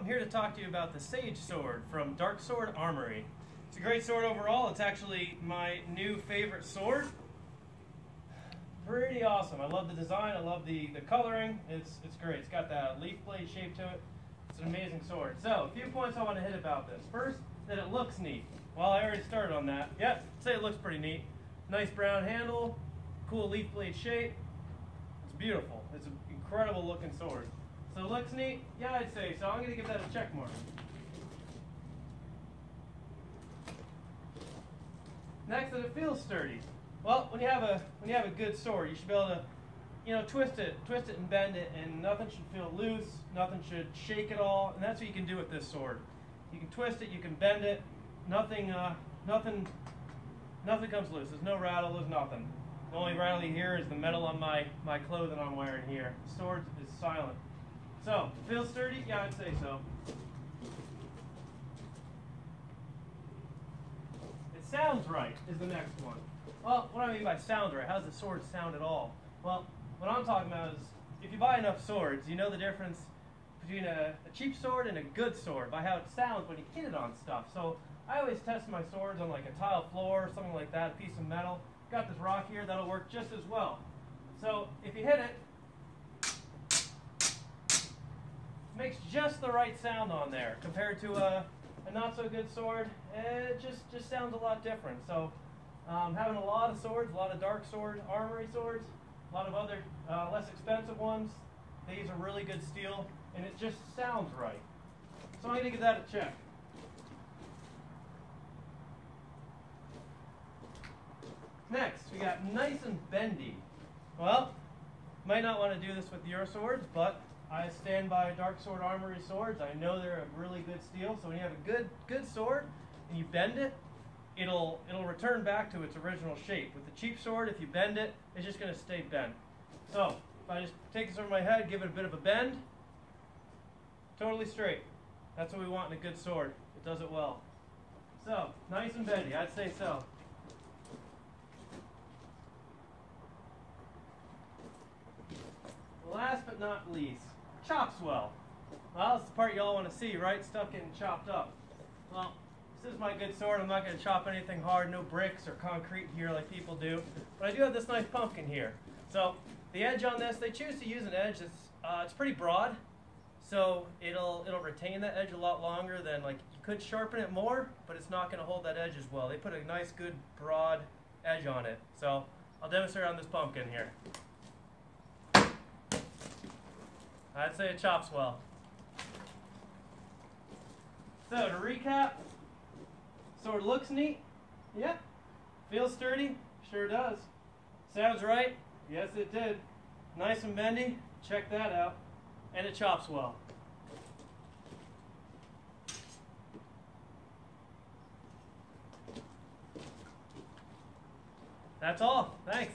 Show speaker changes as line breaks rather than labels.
here to talk to you about the Sage Sword from Darksword-Armory. It's a great sword overall. It's actually my new favorite sword. Pretty awesome. I love the design. I love the coloring. It's great. It's got that leaf blade shape to it. It's an amazing sword. So, a few points I want to hit about this. First, that it looks neat. Well, I already started on that. Yeah, I'd say it looks pretty neat. Nice brown handle, cool leaf blade shape. It's beautiful. It's an incredible looking sword. So it looks neat? Yeah, I'd say so. I'm going to give that a check mark. Next, that it feels sturdy. Well, when you have a good sword, you should be able to, twist it and bend it, and nothing should feel loose, nothing should shake at all, and that's what you can do with this sword. You can twist it, you can bend it, nothing comes loose. There's no rattle, there's nothing. The only rattle you hear is the metal on my clothing I'm wearing here. The sword is silent. So, feel sturdy? Yeah, I'd say so. It sounds right is the next one. Well, what do I mean by sounds right? How does the sword sound at all? Well, what I'm talking about is, if you buy enough swords, you know the difference between a cheap sword and a good sword by how it sounds when you hit it on stuff. So, I always test my swords on like a tile floor or something like that, a piece of metal. Got this rock here, that'll work just as well. So, if you hit it, makes just the right sound on there compared to a not so good sword. It just sounds a lot different. So having a lot of swords, a lot of Darksword-Armory swords, a lot of other less expensive ones, these are really good steel, and it just sounds right. So I'm going to give that a check. Next, we got nice and bendy. Well, might not want to do this with your swords, but I stand by Darksword-Armory swords. I know they're a really good steel, so when you have a good sword and you bend it, it'll return back to its original shape. With the cheap sword, if you bend it, it's just going to stay bent. So, if I just take this over my head, give it a bit of a bend, totally straight. That's what we want in a good sword. It does it well. So, nice and bendy, I'd say so. Last but not least, chops well. Well, that's the part you all want to see, right? Stuff getting chopped up. Well, this is my good sword. I'm not going to chop anything hard, no bricks or concrete here like people do. But I do have this nice pumpkin here. So the edge on this, they choose to use an edge that's it's pretty broad. So it'll retain that edge a lot longer than, like, you could sharpen it more, but it's not going to hold that edge as well. They put a nice, good, broad edge on it. So I'll demonstrate on this pumpkin here. I'd say it chops well. So to recap, sword looks neat. Yep. Feels sturdy. Sure does. Sounds right. Yes, it did. Nice and bendy. Check that out. And it chops well. That's all. Thanks.